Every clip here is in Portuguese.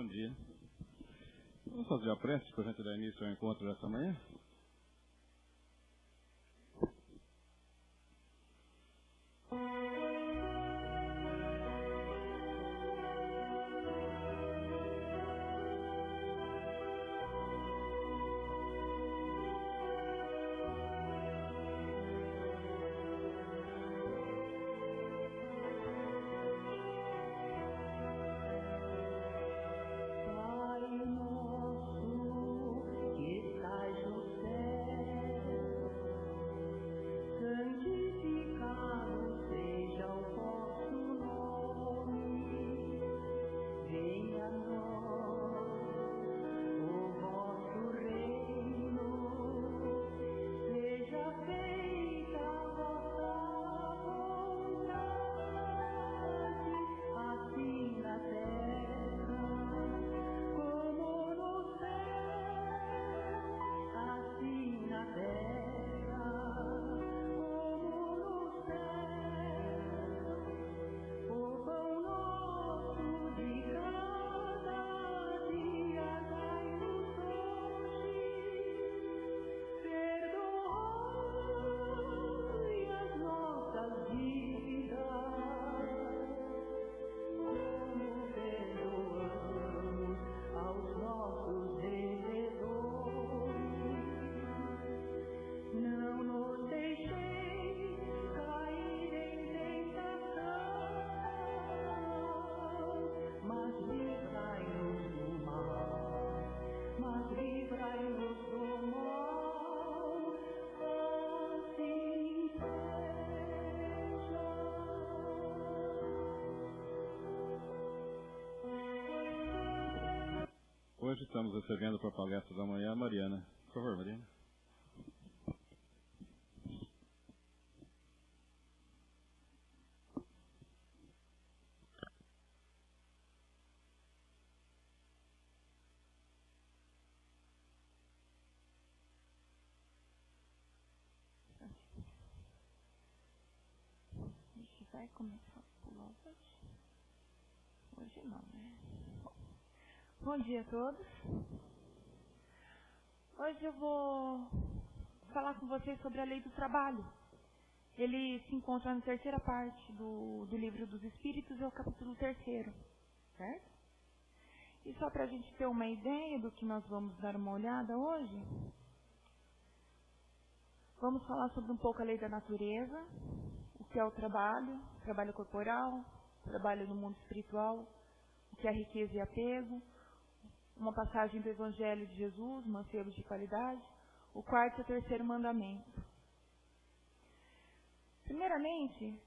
dia. Vamos fazer a prece para a gente dar início ao encontro dessa manhã? Hoje estamos recebendo para a palestra da manhã a Mariana. Por favor, Mariana. A gente vai começar a pular hoje? Hoje não, né? Bom dia a todos. Hoje eu vou falar com vocês sobre a lei do trabalho. Ele se encontra na terceira parte do livro dos Espíritos, é o capítulo 3º, certo? E só para a gente ter uma ideia do que nós vamos dar uma olhada hoje, vamos falar sobre um pouco a lei da natureza, o que é o trabalho corporal, trabalho no mundo espiritual, o que é riqueza e apego, uma passagem do Evangelho de Jesus, mancebos de qualidade, o quarto e o terceiro mandamento. Primeiramente,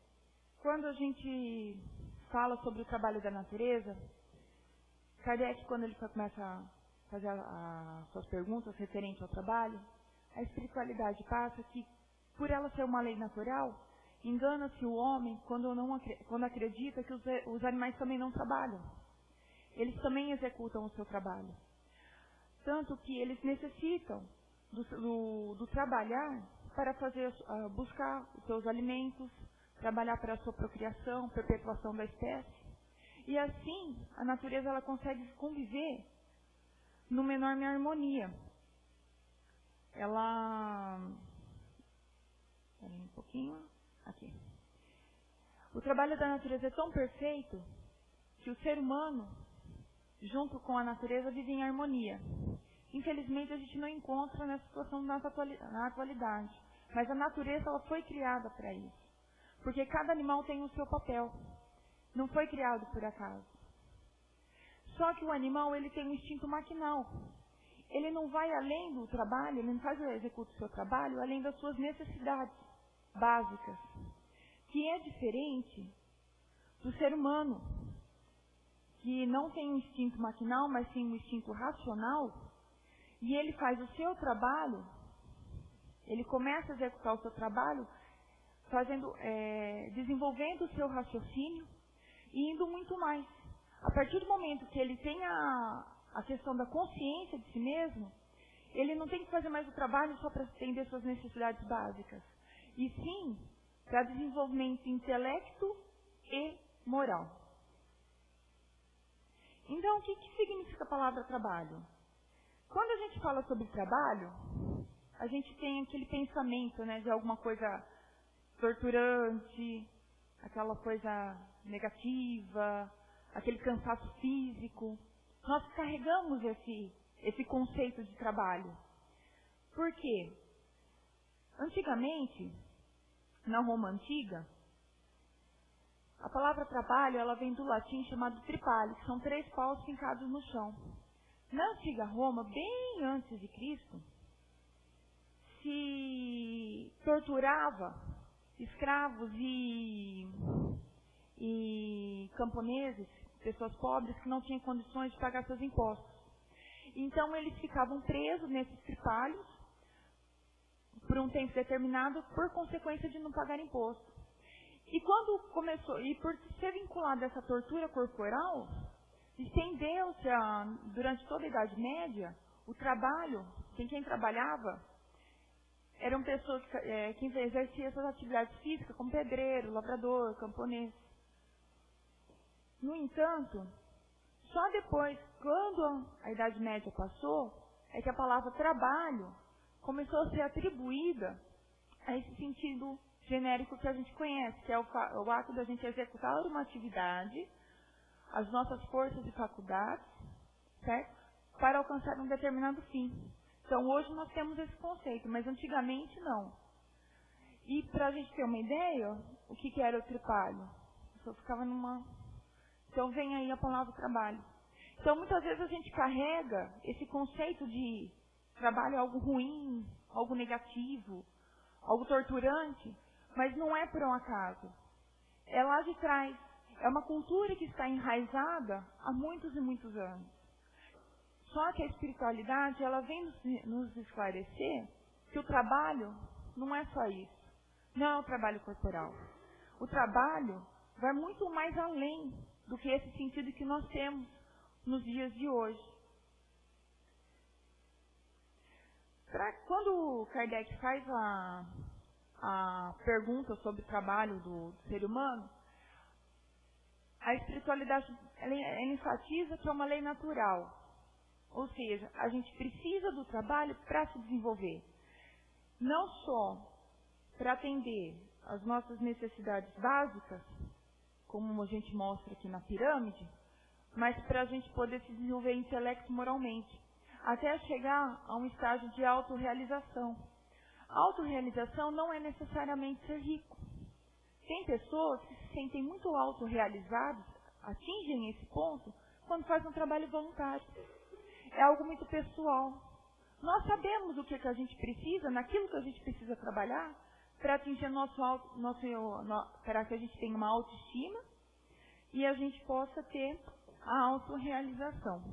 quando a gente fala sobre o trabalho da natureza, Kardec, quando ele começa a fazer as suas perguntas referentes ao trabalho, a espiritualidade passa que, por ela ser uma lei natural, engana-se o homem quando acredita que os animais também não trabalham. Eles também executam o seu trabalho. Tanto que eles necessitam do trabalhar para buscar os seus alimentos, trabalhar para a sua procriação, perpetuação da espécie. E assim, a natureza ela consegue conviver numa enorme harmonia. Um pouquinho. Aqui. O trabalho da natureza é tão perfeito que o ser humano, junto com a natureza, vive em harmonia. Infelizmente, a gente não encontra nessa situação na atualidade. Mas a natureza ela foi criada para isso. Porque cada animal tem o seu papel. Não foi criado por acaso. Só que o animal ele tem um instinto maquinal. Ele não vai além do trabalho, ele não executa o seu trabalho além das suas necessidades básicas. Que é diferente do ser humano, que não tem um instinto maquinal, mas sim um instinto racional, e ele faz o seu trabalho, ele começa a executar o seu trabalho, desenvolvendo o seu raciocínio e indo muito mais. A partir do momento que ele tem a questão da consciência de si mesmo, ele não tem que fazer mais o trabalho só para atender suas necessidades básicas, e sim para desenvolvimento intelecto e moral. Então, o que significa a palavra trabalho? Quando a gente fala sobre trabalho, a gente tem aquele pensamento, né, de alguma coisa torturante, aquela coisa negativa, aquele cansaço físico. Nós carregamos esse conceito de trabalho. Por quê? Antigamente, na Roma Antiga, a palavra trabalho, ela vem do latim chamado tripalho, que são 3 paus fincados no chão. Na antiga Roma, bem antes de Cristo, se torturava escravos e camponeses, pessoas pobres que não tinham condições de pagar seus impostos. Então, eles ficavam presos nesses tripalhos por um tempo determinado, por consequência de não pagar imposto. E por ser vinculado a essa tortura corporal, estendeu-se durante toda a Idade Média o trabalho. Quem trabalhava eram pessoas que exerciam essas atividades físicas, como pedreiro, lavrador, camponês. No entanto, só depois, quando a Idade Média passou, é que a palavra trabalho começou a ser atribuída a esse sentido genérico que a gente conhece, que é o ato da gente executar uma atividade, as nossas forças e faculdades, certo? Para alcançar um determinado fim. Então, hoje nós temos esse conceito, mas antigamente não. E para a gente ter uma ideia, o que era o tripalho? Eu ficava Então, vem aí a palavra trabalho. Então, muitas vezes a gente carrega esse conceito de trabalho algo ruim, algo negativo, algo torturante, mas não é por um acaso. É lá de trás. É uma cultura que está enraizada há muitos e muitos anos. Só que a espiritualidade, ela vem nos esclarecer que o trabalho não é só isso. Não é o trabalho corporal. O trabalho vai muito mais além do que esse sentido que nós temos nos dias de hoje. Quando Kardec faz a pergunta sobre o trabalho do ser humano, a espiritualidade ela enfatiza que é uma lei natural. Ou seja, a gente precisa do trabalho para se desenvolver. Não só para atender as nossas necessidades básicas, como a gente mostra aqui na pirâmide, mas para a gente poder se desenvolver intelecto moralmente, até chegar a um estágio de autorrealização. A autorrealização não é necessariamente ser rico. Tem pessoas que se sentem muito autorrealizadas, atingem esse ponto, quando fazem um trabalho voluntário. É algo muito pessoal. Nós sabemos o que a gente precisa, naquilo que a gente precisa trabalhar, para atingir para que a gente tenha uma autoestima e a gente possa ter a autorrealização.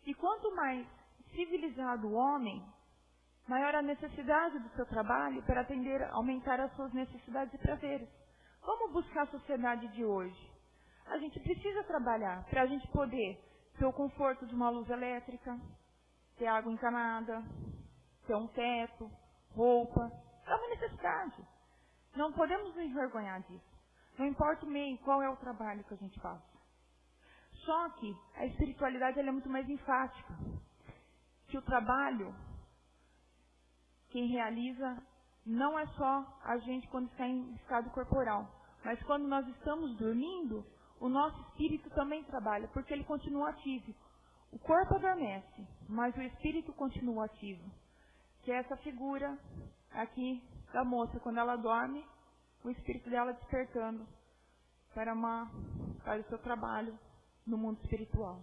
E quanto mais civilizado o homem, maior a necessidade do seu trabalho para aumentar as suas necessidades e prazeres. Vamos buscar a sociedade de hoje. A gente precisa trabalhar para a gente poder ter o conforto de uma luz elétrica, ter água encanada, ter um teto, roupa. É uma necessidade. Não podemos nos envergonhar disso. Não importa o meio, qual é o trabalho que a gente faz. Só que a espiritualidade ela é muito mais enfática. Que o trabalho, quem realiza, não é só a gente quando está em estado corporal. Mas quando nós estamos dormindo, o nosso espírito também trabalha, porque ele continua ativo. O corpo adormece, mas o espírito continua ativo. Que é essa figura aqui da moça, quando ela dorme, o espírito dela despertando para o seu trabalho no mundo espiritual.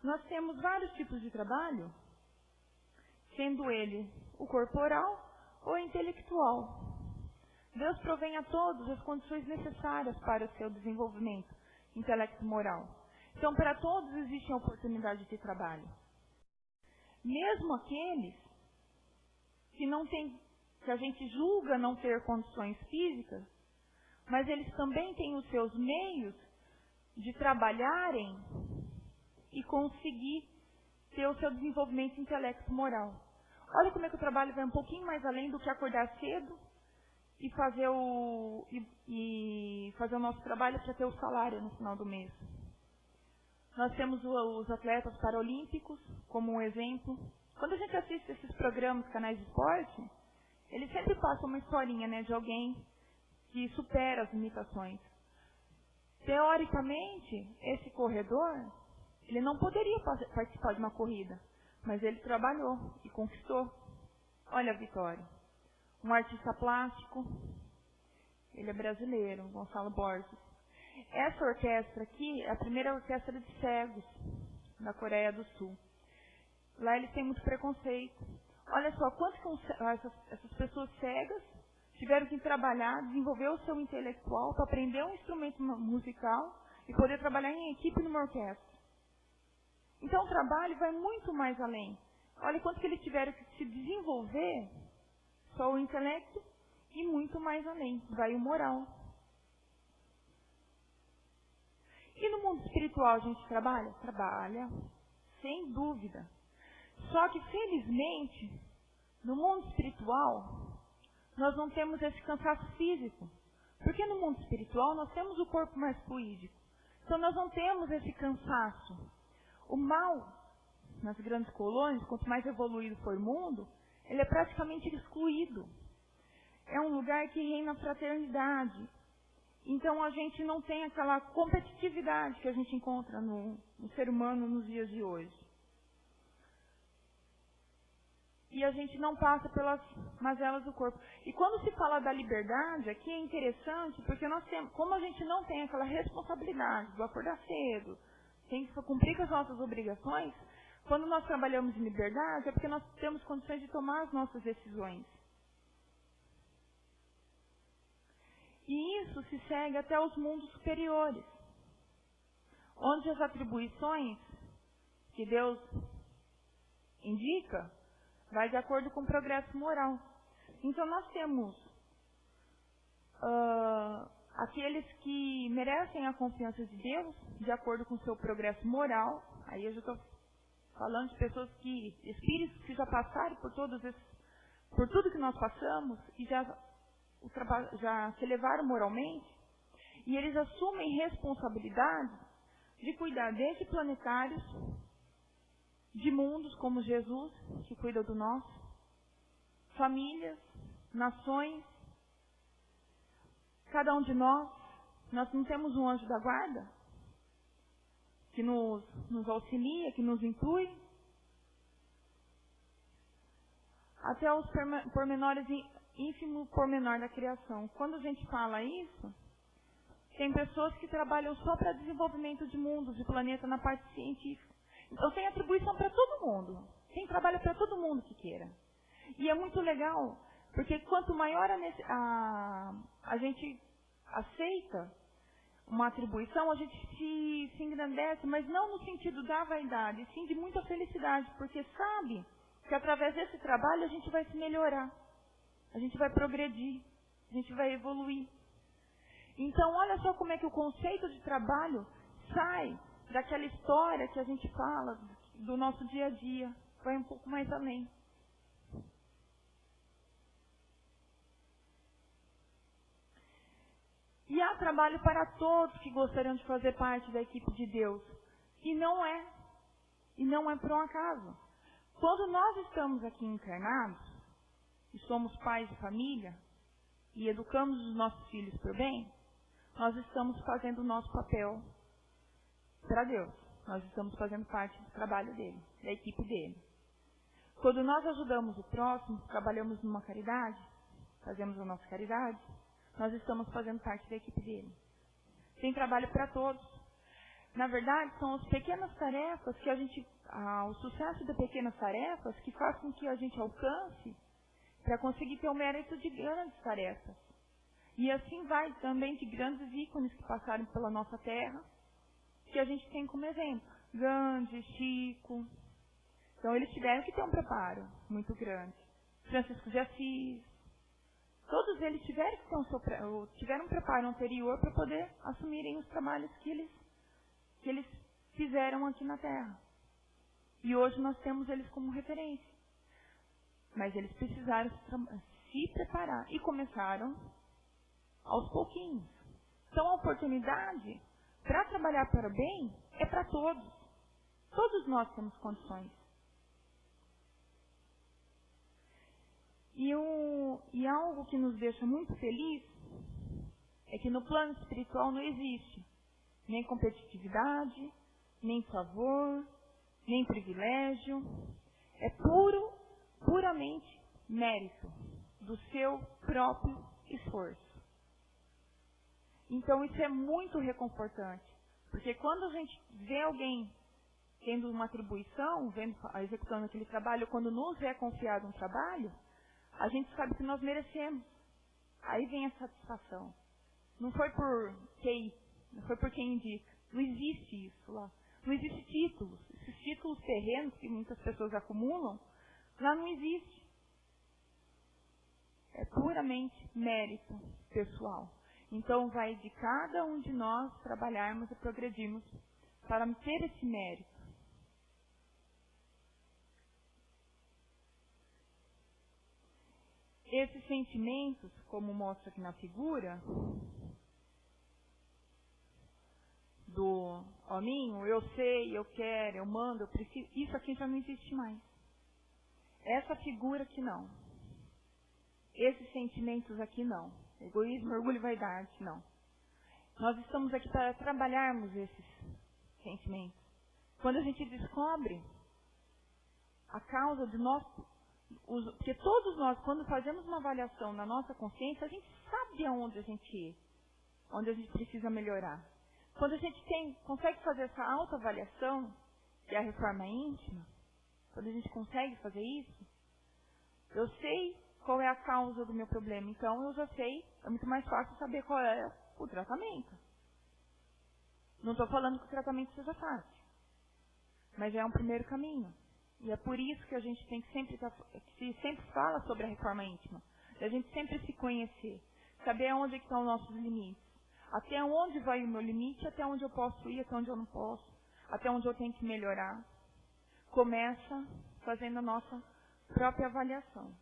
Nós temos vários tipos de trabalho, sendo ele o corporal ou intelectual. Deus provém a todos as condições necessárias para o seu desenvolvimento intelecto-moral. Então, para todos existe a oportunidade de trabalho. Mesmo aqueles que não têm, que a gente julga não ter condições físicas, mas eles também têm os seus meios de trabalharem e conseguir ter o seu desenvolvimento intelecto-moral. Olha como é que o trabalho vai um pouquinho mais além do que acordar cedo e fazer o nosso trabalho para ter o salário no final do mês. Nós temos os atletas paralímpicos como um exemplo. Quando a gente assiste esses programas, canais de esporte, eles sempre passam uma historinha, né, de alguém que supera as limitações. Teoricamente, esse corredor, ele não poderia participar de uma corrida, mas ele trabalhou e conquistou. Olha a vitória. Um artista plástico, ele é brasileiro, Gonçalo Borges. Essa orquestra aqui é a primeira orquestra de cegos da Coreia do Sul. Lá eles têm muito preconceito. Olha só, quanto que essas pessoas cegas tiveram que trabalhar, desenvolver o seu intelectual para aprender um instrumento musical e poder trabalhar em equipe numa orquestra. Então o trabalho vai muito mais além. Olha quanto que eles tiveram que se desenvolver, só o intelecto e muito mais além, vai o moral. E no mundo espiritual a gente trabalha? Trabalha, sem dúvida. Só que, felizmente, no mundo espiritual, nós não temos esse cansaço físico. Porque no mundo espiritual nós temos o corpo mais fluídico. Então nós não temos esse cansaço. O mal, nas grandes colônias, quanto mais evoluído for o mundo, ele é praticamente excluído. É um lugar que reina a fraternidade. Então a gente não tem aquela competitividade que a gente encontra no ser humano nos dias de hoje. E a gente não passa pelas mazelas do corpo. E quando se fala da liberdade, aqui é interessante, porque nós temos, como a gente não tem aquela responsabilidade do acordar cedo, tem que cumprir com as nossas obrigações, quando nós trabalhamos em liberdade, é porque nós temos condições de tomar as nossas decisões. E isso se segue até os mundos superiores, onde as atribuições que Deus indica vai de acordo com o progresso moral. Então nós temos aqueles que merecem a confiança de Deus de acordo com o seu progresso moral. Aí eu já estou falando de pessoas espíritos que já passaram por tudo que nós passamos e já se elevaram moralmente. E eles assumem responsabilidade de cuidar desde planetários, de mundos como Jesus, que cuida do nosso, famílias, nações. Cada um de nós não temos um anjo da guarda que nos auxilia, que nos inclui. Até os pormenores, ínfimo pormenor da criação. Quando a gente fala isso, tem pessoas que trabalham só para desenvolvimento de mundos, de planeta na parte científica. Então tem atribuição para todo mundo. Tem trabalho para todo mundo que queira. E é muito legal, porque quanto maior a gente aceita uma atribuição, a gente se engrandece, mas não no sentido da vaidade, sim de muita felicidade, porque sabe que através desse trabalho a gente vai se melhorar, a gente vai progredir, a gente vai evoluir. Então olha só como é que o conceito de trabalho sai daquela história que a gente fala do nosso dia a dia, vai um pouco mais além. E há trabalho para todos que gostariam de fazer parte da equipe de Deus. E não é por um acaso. Quando nós estamos aqui encarnados, e somos pais de família, e educamos os nossos filhos para o bem, nós estamos fazendo o nosso papel para Deus. Nós estamos fazendo parte do trabalho dele, da equipe dele. Quando nós ajudamos o próximo, trabalhamos numa caridade, fazemos a nossa caridade, nós estamos fazendo parte da equipe dele. Tem trabalho para todos. Na verdade, são as pequenas tarefas que o sucesso de pequenas tarefas que faz com que a gente alcance para conseguir ter o mérito de grandes tarefas. E assim vai também de grandes ícones que passaram pela nossa terra, que a gente tem como exemplo. Gandhi, Chico. Então eles tiveram que ter um preparo muito grande. Francisco de Assis. Todos eles tiveram que ter um preparo anterior para poder assumirem os trabalhos que eles fizeram aqui na Terra. E hoje nós temos eles como referência. Mas eles precisaram se preparar e começaram aos pouquinhos. Então, a oportunidade para trabalhar para o bem é para todos. Todos nós temos condições. E algo que nos deixa muito feliz é que no plano espiritual não existe nem competitividade, nem favor, nem privilégio. É puramente mérito do seu próprio esforço. Então isso é muito reconfortante, porque quando a gente vê alguém tendo uma atribuição, executando aquele trabalho, quando nos é confiado um trabalho, a gente sabe que nós merecemos. Aí vem a satisfação. Não foi por quem, não foi por quem indica. Não existe isso lá. Não existe títulos. Esses títulos terrenos que muitas pessoas acumulam, lá não existe. É puramente mérito pessoal. Então vai de cada um de nós trabalharmos e progredirmos para ter esse mérito. Esses sentimentos, como mostra aqui na figura, do hominho, eu sei, eu quero, eu mando, eu preciso, isso aqui já não existe mais. Essa figura aqui não. Esses sentimentos aqui não. Egoísmo, orgulho e vaidade, não. Nós estamos aqui para trabalharmos esses sentimentos. Quando a gente descobre a causa do nosso... Porque todos nós, quando fazemos uma avaliação na nossa consciência, a gente sabe onde a gente precisa melhorar. Quando a gente consegue fazer essa autoavaliação, que é a reforma íntima, quando a gente consegue fazer isso, eu sei qual é a causa do meu problema. Então, eu já sei, é muito mais fácil saber qual é o tratamento. Não estou falando que o tratamento seja fácil, mas é um primeiro caminho. E é por isso que a gente tem que sempre fala sobre a reforma íntima. A gente sempre se conhecer, saber onde estão os nossos limites. Até onde vai o meu limite, até onde eu posso ir, até onde eu não posso, até onde eu tenho que melhorar. Começa fazendo a nossa própria avaliação.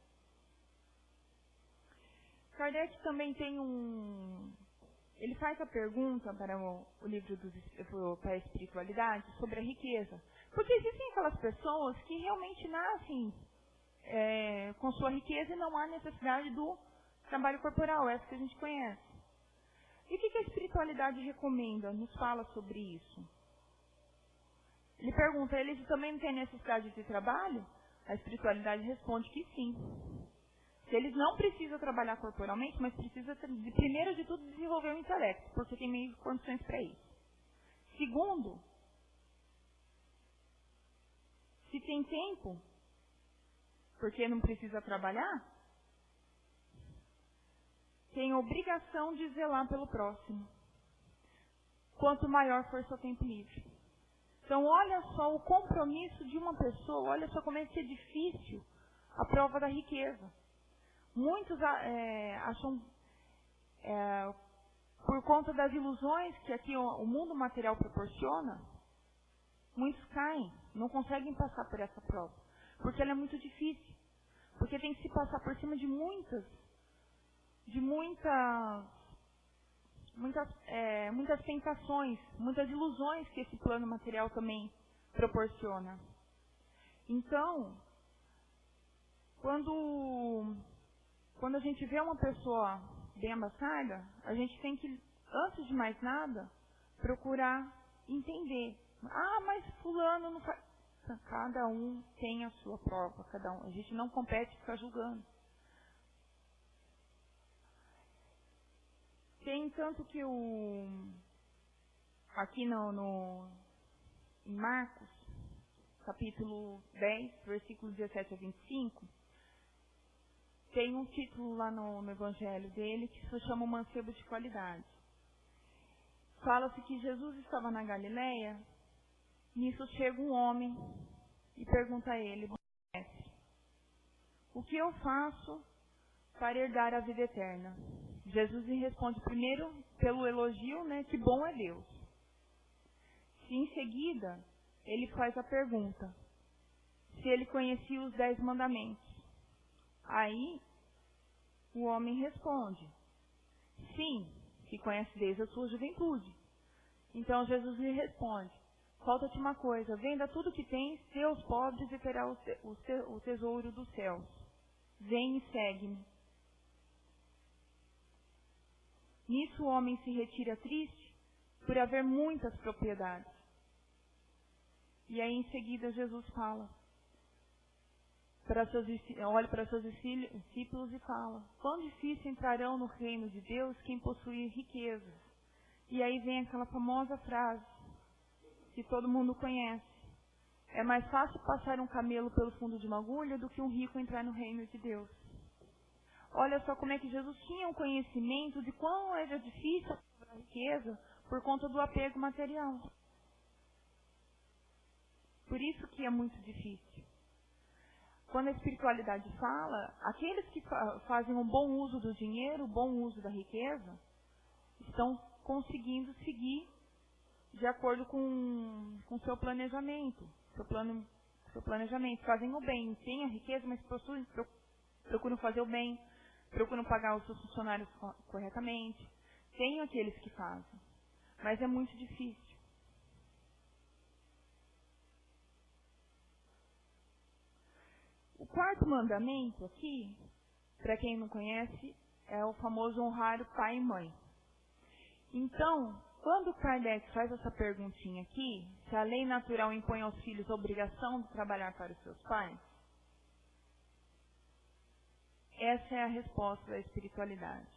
Kardec também tem ele faz a pergunta para o livro para a espiritualidade sobre a riqueza. Porque existem aquelas pessoas que realmente nascem com sua riqueza e não há necessidade do trabalho corporal, essa que a gente conhece. E o que a espiritualidade recomenda, nos fala sobre isso? Ele pergunta, eles também não têm necessidade de trabalho? A espiritualidade responde que sim. Que eles não precisam trabalhar corporalmente, mas precisam, primeiro de tudo, desenvolver o intelecto, porque tem meio condições para isso. Segundo, se tem tempo, porque não precisa trabalhar, tem obrigação de zelar pelo próximo, quanto maior for seu tempo livre. Então, olha só o compromisso de uma pessoa, olha só como é que é difícil a prova da riqueza. Muitos acham, por conta das ilusões que aqui o mundo material proporciona, muitos caem, não conseguem passar por essa prova, porque ela é muito difícil, porque tem que se passar por cima de muitas tentações, muitas ilusões que esse plano material também proporciona. Então, quando a gente vê uma pessoa bem abastada, a gente tem que, antes de mais nada, procurar entender. Ah, mas fulano não faz... Cada um tem a sua prova, cada um. A gente não compete ficar julgando. Tem tanto que aqui em Marcos, capítulo 10, versículo 17 a 25, tem um título lá no evangelho dele que se chama o Mancebo de Qualidade. Fala-se que Jesus estava na Galileia, nisso chega um homem e pergunta a ele, mestre, o que eu faço para herdar a vida eterna? Jesus lhe responde primeiro pelo elogio, que bom é Deus. E em seguida, ele faz a pergunta, se ele conhecia os 10 mandamentos. Aí, o homem responde: sim, que conhece desde a sua juventude. Então, Jesus lhe responde: falta-te uma coisa, venda tudo que tens, dê aos pobres e terá o tesouro dos céus. Vem e segue-me. Nisso o homem se retira triste, por haver muitas propriedades. E aí em seguida Jesus fala, olha para seus discípulos e fala: quão difícil entrarão no reino de Deus quem possui riquezas. E aí vem aquela famosa frase que todo mundo conhece: é mais fácil passar um camelo pelo fundo de uma agulha do que um rico entrar no reino de Deus. Olha só como é que Jesus tinha um conhecimento de quão era difícil a riqueza por conta do apego material. Por isso que é muito difícil. Quando a espiritualidade fala, aqueles que fazem um bom uso do dinheiro, um bom uso da riqueza, estão conseguindo seguir de acordo com seu planejamento, seu planejamento. Fazem o bem, têm a riqueza, mas procuram fazer o bem, procuram pagar os seus funcionários corretamente. Tem aqueles que fazem, mas é muito difícil. O quarto mandamento aqui, para quem não conhece, é o famoso honrar o pai e mãe. Então, quando Kardec faz essa perguntinha aqui, se a lei natural impõe aos filhos a obrigação de trabalhar para os seus pais, essa é a resposta da espiritualidade.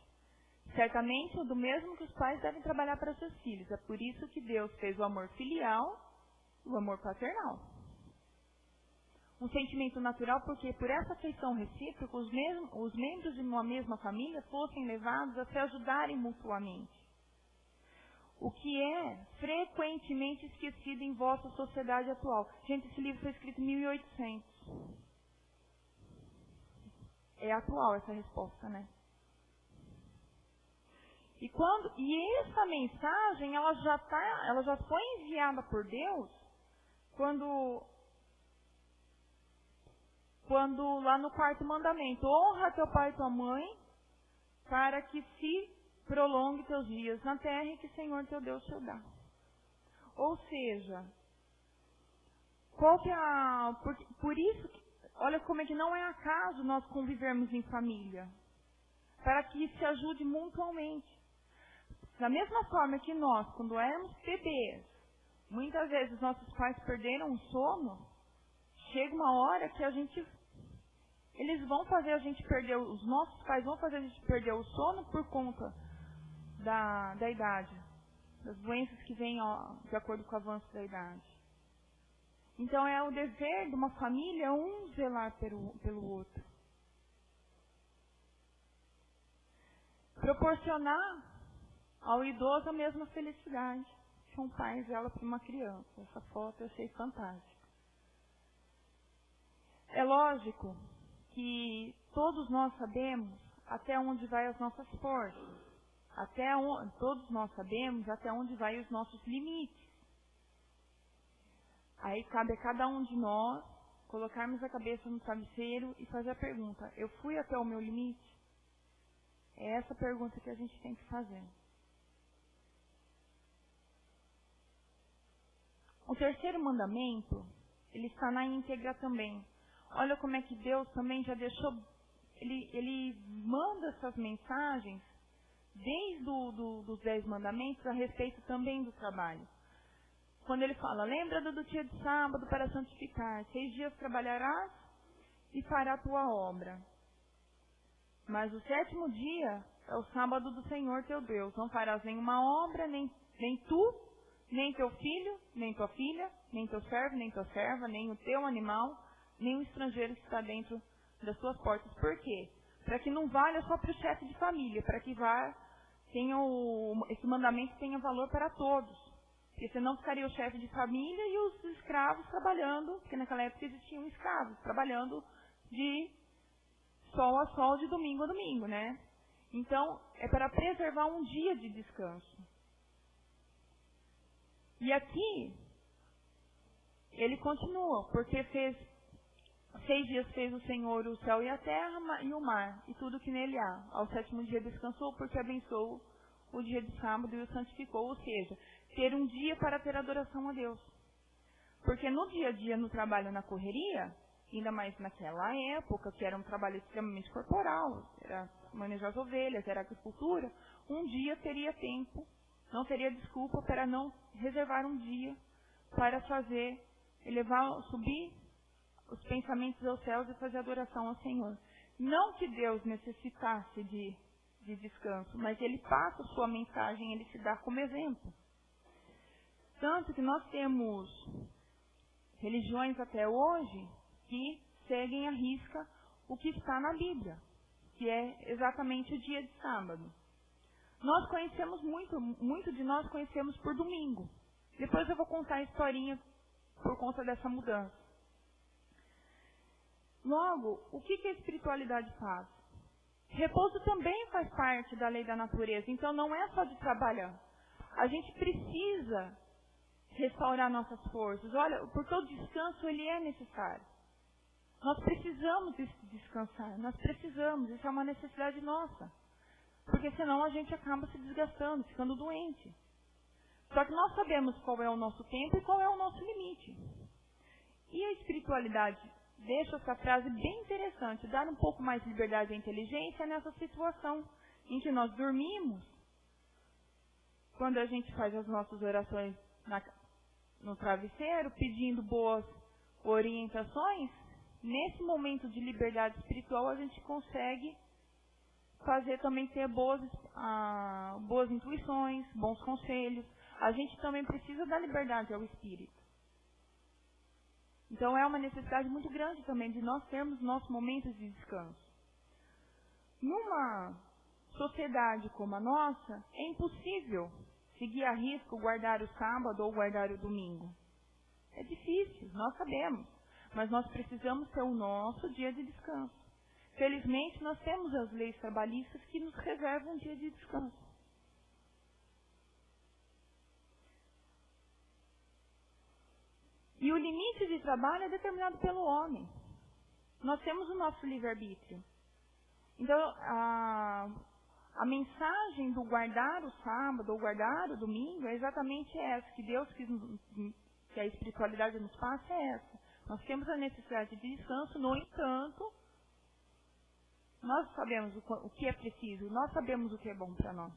Certamente, do mesmo que os pais devem trabalhar para seus filhos. É por isso que Deus fez o amor filial e o amor paternal. Um sentimento natural porque, por essa afeição recíproca, os membros de uma mesma família fossem levados a se ajudarem mutuamente. O que é frequentemente esquecido em vossa sociedade atual. Gente, esse livro foi escrito em 1800. É atual essa resposta, né? E essa mensagem, ela já foi enviada por Deus quando lá no quarto mandamento: honra teu pai e tua mãe, para que se prolongue teus dias na terra e que o Senhor teu Deus te dá. Ou seja, por isso, olha como é que não é acaso nós convivermos em família, para que se ajude mutuamente. Da mesma forma que nós, quando éramos bebês, muitas vezes nossos pais perderam o sono, chega uma hora que eles vão fazer a gente perder, os nossos pais vão fazer a gente perder o sono por conta da idade, das doenças que vêm de acordo com o avanço da idade. Então é o dever de uma família um zelar pelo outro. Proporcionar ao idoso a mesma felicidade que um pai zela por uma criança. Essa foto eu achei fantástica. É lógico que todos nós sabemos até onde vai as nossas forças. Todos nós sabemos até onde vai os nossos limites. Aí cabe a cada um de nós colocarmos a cabeça no travesseiro e fazer a pergunta: eu fui até o meu limite? É essa pergunta que a gente tem que fazer. O terceiro mandamento, ele está na íntegra também. Olha como é que Deus também já deixou, ele manda essas mensagens desde dos 10 mandamentos a respeito também do trabalho. Quando ele fala: lembra do dia de sábado para santificar, 6 dias trabalharás e fará a tua obra. Mas o 7º dia é o sábado do Senhor teu Deus. Não farás nenhuma obra, nem tu, nem teu filho, nem tua filha, nem teu servo, nem tua serva, nem o teu animal, nem o estrangeiro que está dentro das tuas portas. Por quê? Para que não valha só para o chefe de família, para que esse mandamento tenha valor para todos. Porque senão ficaria o chefe de família e os escravos trabalhando, porque naquela época existiam escravos, trabalhando de sol a sol, de domingo a domingo, né? Então, é para preservar um dia de descanso. E aqui, ele continua, porque 6 dias fez o Senhor o céu e a terra e o mar, e tudo que nele há. Ao 7º dia descansou, porque abençoou o dia de sábado e o santificou, ou seja, ter um dia para ter adoração a Deus. Porque no dia a dia, no trabalho, na correria, ainda mais naquela época, que era um trabalho extremamente corporal, era manejar as ovelhas, era agricultura, um dia teria tempo, não teria desculpa para não reservar um dia para fazer, subir os pensamentos aos céus e fazer adoração ao Senhor. Não que Deus necessitasse de descanso, mas Ele passa a sua mensagem, Ele se dá como exemplo. Tanto que nós temos religiões até hoje que seguem à risca o que está na Bíblia, que é exatamente o dia de sábado. Nós conhecemos muito de nós conhecemos por domingo. Depois eu vou contar a historinha por conta dessa mudança. Logo, o que a espiritualidade faz? Repouso também faz parte da lei da natureza, então não é só de trabalhar. A gente precisa restaurar nossas forças. Olha, porque o descanso ele é necessário. Nós precisamos descansar, nós precisamos, isso é uma necessidade nossa. Porque senão a gente acaba se desgastando, ficando doente. Só que nós sabemos qual é o nosso tempo e qual é o nosso limite. E a espiritualidade deixa essa frase bem interessante, dar um pouco mais de liberdade à inteligência nessa situação em que nós dormimos, quando a gente faz as nossas orações no travesseiro, pedindo boas orientações, nesse momento de liberdade espiritual a gente consegue fazer também ter boas intuições, bons conselhos. A gente também precisa dar liberdade ao espírito. Então é uma necessidade muito grande também de nós termos nossos momentos de descanso. Numa sociedade como a nossa, é impossível seguir a risco guardar o sábado ou guardar o domingo. É difícil, nós sabemos, mas nós precisamos ter o nosso dia de descanso. Felizmente, nós temos as leis trabalhistas que nos reservam um dia de descanso. E o limite de trabalho é determinado pelo homem. Nós temos o nosso livre-arbítrio. Então, a mensagem do guardar o sábado ou guardar o domingo é exatamente essa, que Deus quis, que a espiritualidade nos passa é essa. Nós temos a necessidade de descanso, no entanto, nós sabemos o que é preciso, nós sabemos o que é bom para nós.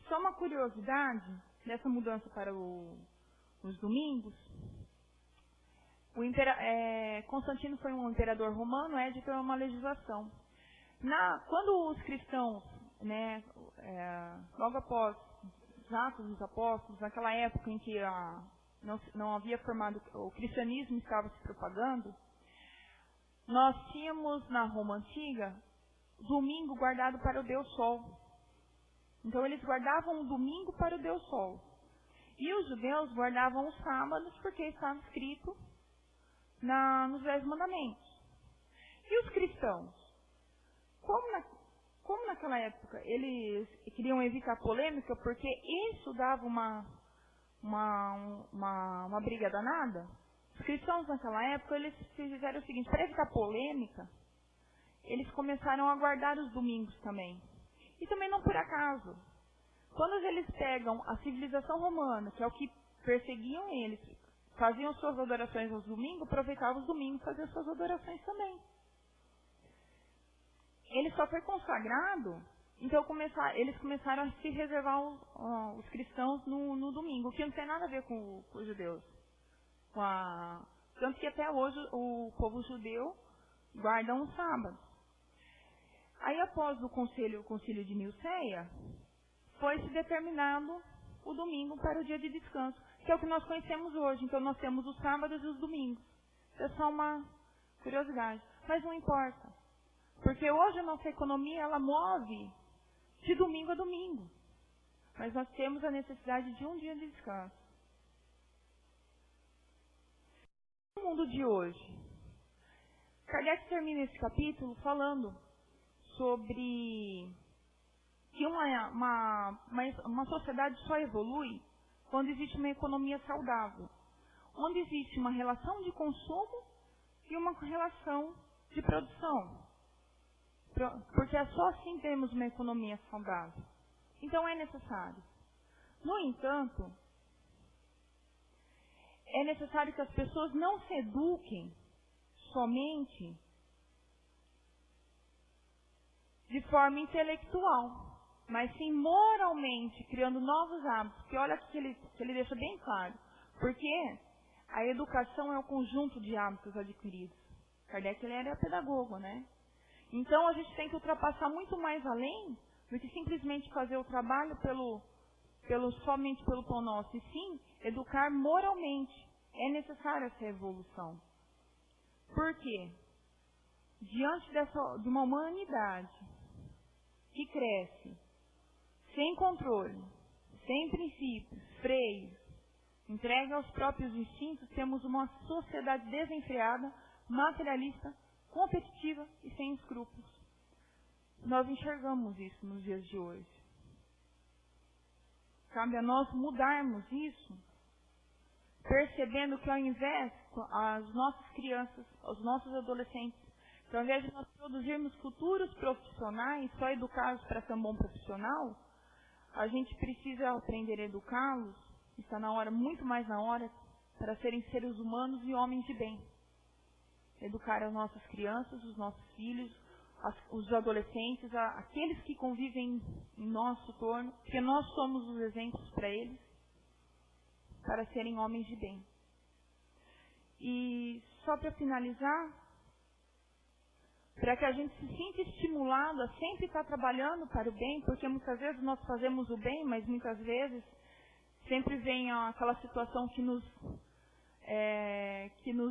Só uma curiosidade dessa mudança para os domingos. Constantino foi um imperador romano, editou uma legislação. Quando os cristãos, logo após os Atos dos Apóstolos, naquela época em que não havia formado, o cristianismo estava se propagando, nós tínhamos na Roma Antiga domingo guardado para o Deus Sol. Então eles guardavam o domingo para o Deus Sol. E os judeus guardavam os sábados porque estava escrito nos 10 mandamentos. E os cristãos? Como naquela época eles queriam evitar polêmica porque isso dava uma briga danada, os cristãos naquela época eles fizeram o seguinte: para evitar polêmica, eles começaram a guardar os domingos também. E também não por acaso. Quando eles pegam a civilização romana, que é o que perseguiam eles, faziam suas adorações aos domingos, aproveitavam os domingos para fazer suas adorações também. Ele só foi consagrado, então eles começaram a se reservar os cristãos no domingo, o que não tem nada a ver com os judeus. Tanto que até hoje o povo judeu guarda um sábado. Aí após o concílio de Nicéia, foi-se determinado o domingo para o dia de descanso, que é o que nós conhecemos hoje. Então nós temos os sábados e os domingos. É só uma curiosidade. Mas não importa. Porque hoje a nossa economia, ela move de domingo a domingo. Mas nós temos a necessidade de um dia de descanso. No mundo de hoje, Kardec termina esse capítulo falando sobre que uma sociedade só evolui quando existe uma economia saudável. onde existe uma relação de consumo e uma relação de produção. Porque é só assim temos uma economia saudável. Então é necessário. No entanto, é necessário que as pessoas não se eduquem somente de forma intelectual, mas sim moralmente, criando novos hábitos. Porque olha que ele deixa bem claro. Porque a educação é o conjunto de hábitos adquiridos. Kardec ele era pedagogo, né? Então a gente tem que ultrapassar muito mais além do que simplesmente fazer o trabalho somente pelo pão nosso, e sim educar moralmente. É necessária essa evolução. Por quê? Diante de uma humanidade que cresce sem controle, sem princípios, freios, entregue aos próprios instintos, temos uma sociedade desenfreada, materialista, competitiva e sem escrúpulos. Nós enxergamos isso nos dias de hoje. Cabe a nós mudarmos isso, percebendo que ao invés, as nossas crianças, os nossos adolescentes, que ao invés de nós produzirmos futuros profissionais, só educados para ser um bom profissional, a gente precisa aprender a educá-los, está na hora, muito mais na hora, para serem seres humanos e homens de bem. Educar as nossas crianças, os nossos filhos, os adolescentes, aqueles que convivem em nosso torno, porque nós somos os exemplos para eles, para serem homens de bem. E só para finalizar, para que a gente se sinta estimulado a sempre estar trabalhando para o bem, porque muitas vezes nós fazemos o bem, mas muitas vezes sempre vem aquela situação que nos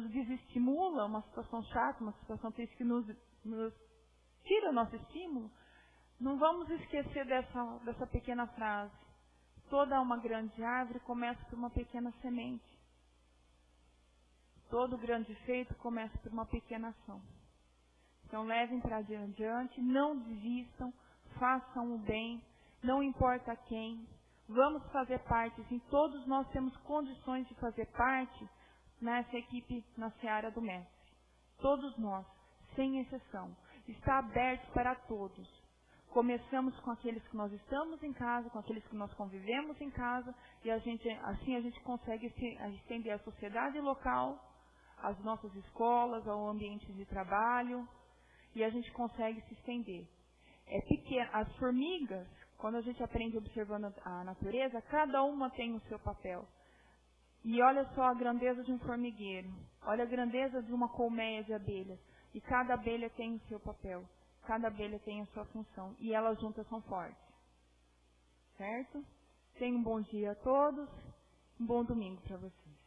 desestimula, uma situação chata, uma situação triste que nos tira o nosso estímulo. Não vamos esquecer dessa pequena frase. Toda uma grande árvore começa por uma pequena semente. Todo grande feito começa por uma pequena ação. Então levem para adiante, não desistam, façam o bem, não importa quem. Vamos fazer parte, sim, todos nós temos condições de fazer parte nessa equipe na seara do Mestre. Todos nós, sem exceção. Está aberto para todos. Começamos com aqueles que nós estamos em casa, com aqueles que nós convivemos em casa, e assim a gente consegue estender a sociedade local, as nossas escolas, ao ambiente de trabalho, e a gente consegue se estender. As formigas, quando a gente aprende observando a natureza, cada uma tem o seu papel. E olha só a grandeza de um formigueiro, olha a grandeza de uma colmeia de abelhas, e cada abelha tem o seu papel, cada abelha tem a sua função, e elas juntas são fortes. Certo? Tenham um bom dia a todos, um bom domingo para vocês.